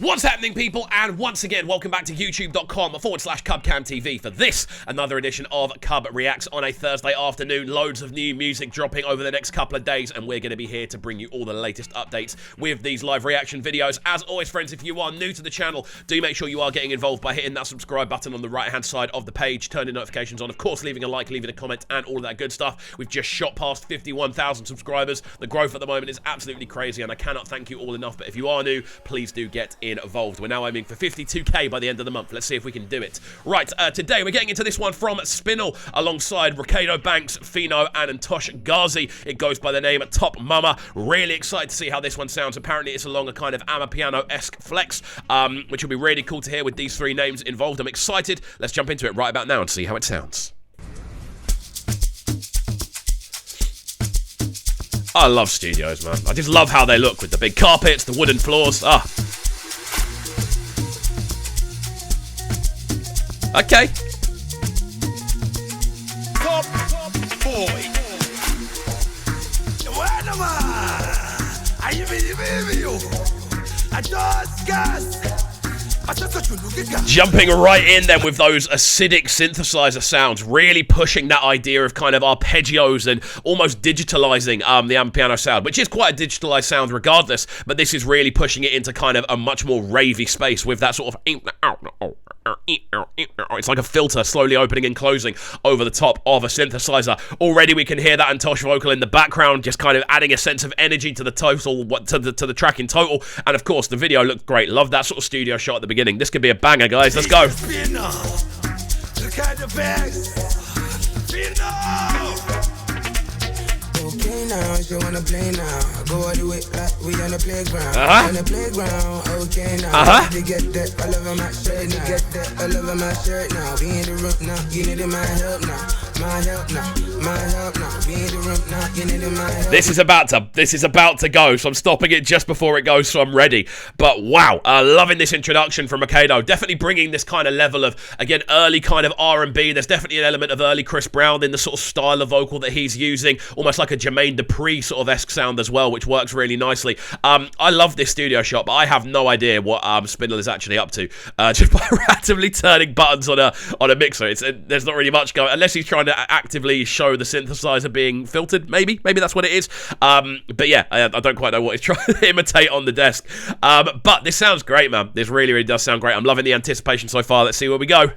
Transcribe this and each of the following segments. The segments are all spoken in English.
What's happening, people? And once again, welcome back to youtube.com/CubCamTV for this, another edition of Cub Reacts on a Thursday afternoon. Loads of new music dropping over the next couple of days, and we're going to be here to bring you all the latest updates with these live reaction videos. As always, friends, if you are new to the channel, do make sure you are getting involved by hitting that subscribe button on the right-hand side of the page, turning notifications on, of course, leaving a like, leaving a comment, and all of that good stuff. We've just shot past 51,000 subscribers. The growth at the moment is absolutely crazy, and I cannot thank you all enough. But if you are new, please do get involved. We're now aiming for 52k by the end of the month. Let's see if we can do it. Right, today we're getting into this one from SPINALL alongside Reekado, Banks, Phyno, and Ntosh Gazi. It goes by the name Top Mama. Really excited to see how this one sounds. Apparently it's along a kind of Amapiano-esque flex, which will be really cool to hear with these three names involved. I'm excited. Let's jump into it right about now and see how it sounds. I love studios, man. I just love how they look with the big carpets, the wooden floors. Okay. Top boy. Jumping right in then with those acidic synthesizer sounds, really pushing that idea of kind of arpeggios and almost digitalizing the Amapiano sound, which is quite a digitalized sound regardless, but this is really pushing it into kind of a much more ravey space with that sort of... It's like a filter slowly opening and closing over the top of a synthesizer. Already we can hear that Ntosh vocal in the background, just kind of adding a sense of energy to the total, to the track in total. And of course, the video looked great. Love that sort of studio shot at the beginning. This could be a banger, guys. Let's go. Okay now, she wanna play now. Go all the way like we on the playground. On the playground, okay now. You get that all over my shirt now. Get that all over my shirt now. We in the room now, you need my help now. My help now, my help now. We in the room now, you need my help. This is about to go, so I'm stopping it just before it goes, so I'm ready. But wow, loving this introduction from Reekado. Definitely bringing this kind of level of, again, early kind of R&B. There's definitely an element of early Chris Brown in the sort of style of vocal that he's using, almost like a Jermaine Dupri sort of esque sound as well, which works really nicely. I love this studio shot, but I have no idea what SPINALL is actually up to. Just by randomly turning buttons on a mixer, there's not really much going, unless he's trying to actively show the synthesizer being filtered. Maybe that's what it is. But yeah, I don't quite know what he's trying to imitate on the desk. But this sounds great, man. This really, really does sound great. I'm loving the anticipation so far. Let's see where we go.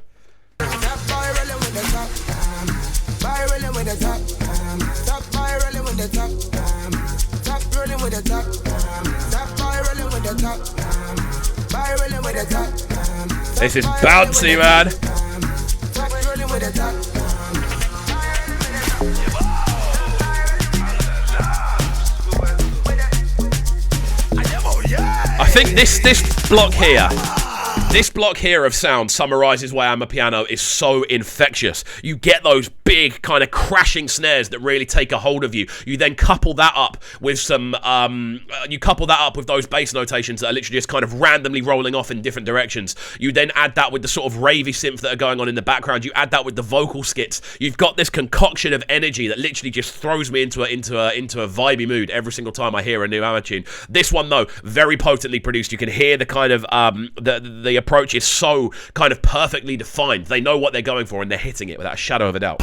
This is bouncy, man. I think this block here of sound summarizes why Amapiano is so infectious. You get those big kind of crashing snares that really take a hold of you. You then couple that up with some those bass notations that are literally just kind of randomly rolling off in different directions. You then add that with the sort of ravey synth that are going on in the background. You add that with the vocal skits. You've got this concoction of energy that literally just throws me into a vibey mood every single time I hear a new Ama tune. This one though, very potently produced. You can hear the kind of the approach is so kind of perfectly defined. They know what they're going for and they're hitting it without a shadow of a doubt.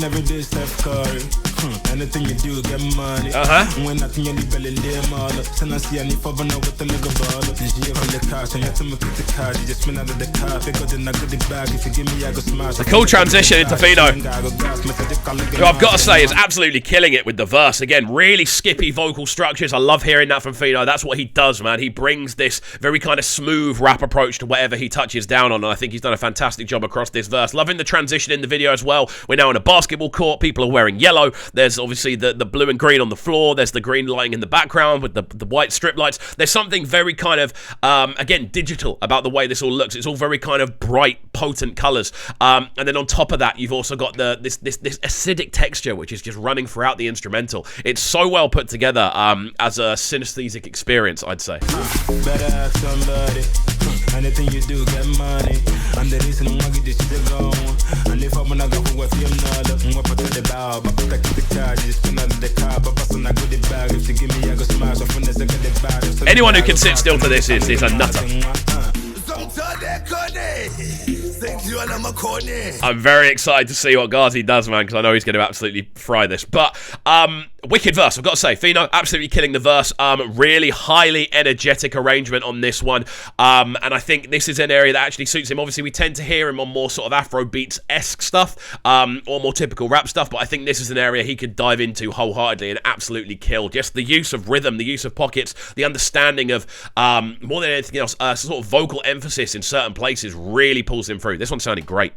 Every day, Steph Curry. Anything you do, get money. When nothing you need, belly lame all up. Send us any for now with the look of all. This year on the cash, and you have to make the card. You just spin out of the car. They got the bag. If you give me, I go smash. A cool transition into Phyno, who I've got to say is absolutely killing it with the verse. Again, really skippy vocal structures. I love hearing that from Phyno. That's what he does, man. He brings this very kind of smooth rap approach to whatever he touches down on, and I think he's done a fantastic job across this verse. Loving the transition in the video as well. We're now in a basketball court. People are wearing yellow. There's obviously the blue and green on the floor. There's the green lighting in the background with the white strip lights. There's something very kind of, again, digital about the way this all looks. It's all very kind of bright, potent colors. And then on top of that, you've also got this acidic texture, which is just running throughout the instrumental. It's so well put together as a synesthetic experience, I'd say. Better ask somebody. Anything you do, get money. And the reason why this is going. And Anyone who can sit still to this is a nutter. I'm very excited to see what Gazi does, man, because I know he's going to absolutely fry this. But wicked verse, I've got to say. Phyno absolutely killing the verse. Really highly energetic arrangement on this one. And I think this is an area that actually suits him. Obviously, we tend to hear him on more sort of Afro beats-esque stuff, or more typical rap stuff. But I think this is an area he could dive into wholeheartedly and absolutely kill. Just the use of rhythm, the use of pockets, the understanding of, more than anything else, sort of vocal emphasis in certain places really pulls him through. This one sounded great.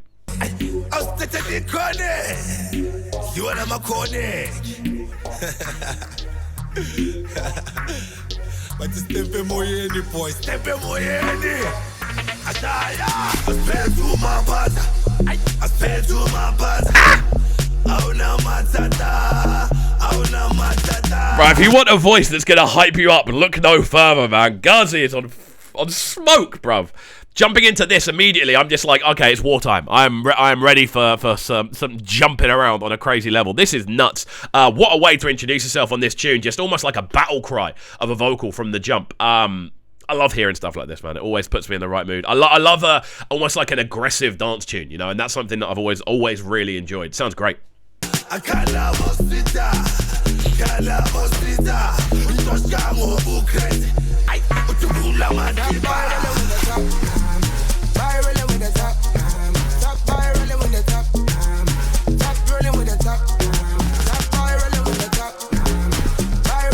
Right, if you want a voice that's gonna hype you up, look no further, man. Gazi is on smoke, bruv. Jumping into this immediately, I'm just like, okay, it's wartime. I am ready for some jumping around on a crazy level. This is nuts. What a way to introduce yourself on this tune. Just almost like a battle cry of a vocal from the jump. I love hearing stuff like this, man. It always puts me in the right mood. I love almost like an aggressive dance tune, you know, and that's something that I've always really enjoyed. Sounds great.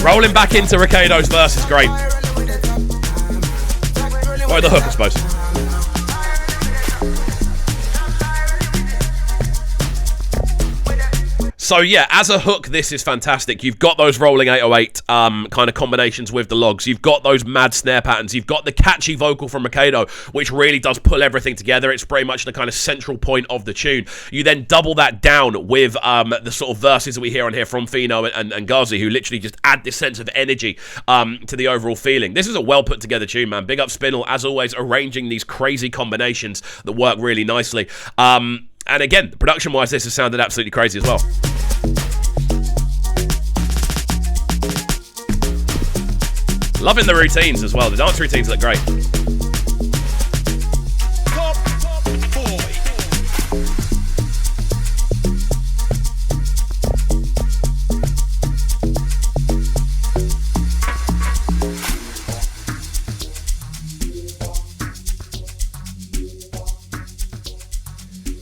Rolling back into Reekado's verse is great. Or the hook, I suppose. So yeah, as a hook, this is fantastic. You've got those rolling 808 kind of combinations with the logs. You've got those mad snare patterns. You've got the catchy vocal from Reekado, which really does pull everything together. It's pretty much the kind of central point of the tune. You then double that down with the sort of verses that we hear on here from Phyno and Gazi, who literally just add this sense of energy to the overall feeling. This is a well put together tune, man. Big up SPINALL, as always, arranging these crazy combinations that work really nicely. And again, production-wise, this has sounded absolutely crazy as well. Loving the routines as well. The dance routines look great.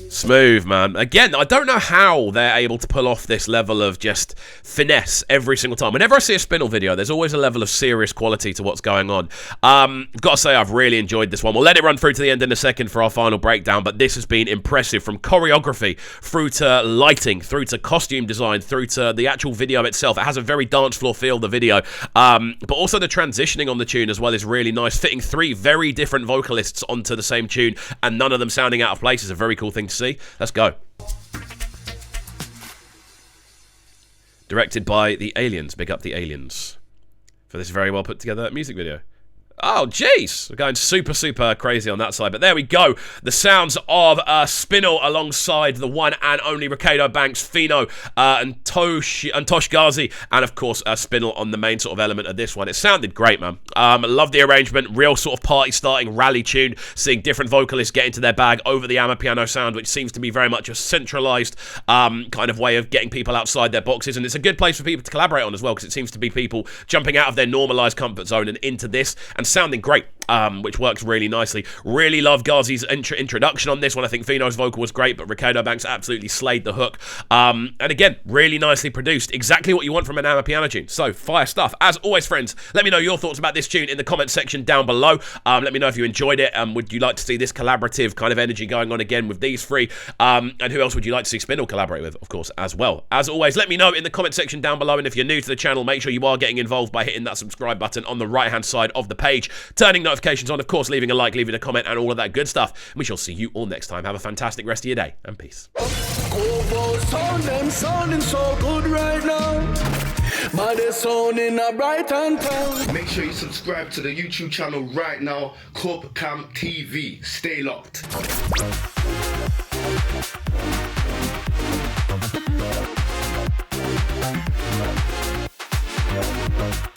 Smooth, man. Again, I don't know how they're able to pull off this level of just finesse every single time. Whenever I see a SPINALL video, there's always a level of serious quality to what's going on. I've got to say, I've really enjoyed this one. We'll let it run through to the end in a second for our final breakdown, but this has been impressive, from choreography through to lighting, through to costume design, through to the actual video itself. It has a very dance floor feel, the video, but also the transitioning on the tune as well is really nice. Fitting three very different vocalists onto the same tune and none of them sounding out of place is a very cool thing to see. Let's go. Directed by the Aliens. Big up the Aliens for this very well put together music video. Oh, jeez. We're going super, super crazy on that side. But there we go. The sounds of SPINALL alongside the one and only Reekado Banks, Phyno, and Ntosh Gazi, and of course SPINALL on the main sort of element of this one. It sounded great, man. Love the arrangement. Real sort of party starting rally tune. Seeing different vocalists get into their bag over the amapiano sound, which seems to be very much a centralized kind of way of getting people outside their boxes. And it's a good place for people to collaborate on as well, because it seems to be people jumping out of their normalized comfort zone and into this and sounding great, which works really nicely. Really love Gazi's introduction on this one. I think Phyno's vocal was great, but Reekado Banks absolutely slayed the hook. And again, really nicely produced. Exactly what you want from an amapiano tune. So, fire stuff. As always, friends, let me know your thoughts about this tune in the comment section down below. Let me know if you enjoyed it. Would you like to see this collaborative kind of energy going on again with these three? And who else would you like to see SPINALL collaborate with, of course, as well? As always, let me know in the comment section down below. And if you're new to the channel, make sure you are getting involved by hitting that subscribe button on the right-hand side of the page. Turning notifications on, of course, leaving a like, leaving a comment, and all of that good stuff. And we shall see you all next time. Have a fantastic rest of your day, and peace. Sounding so good right now. Sounding a bright and town. Make sure you subscribe to the YouTube channel right now, CUBREACTS TV. Stay locked. Hey.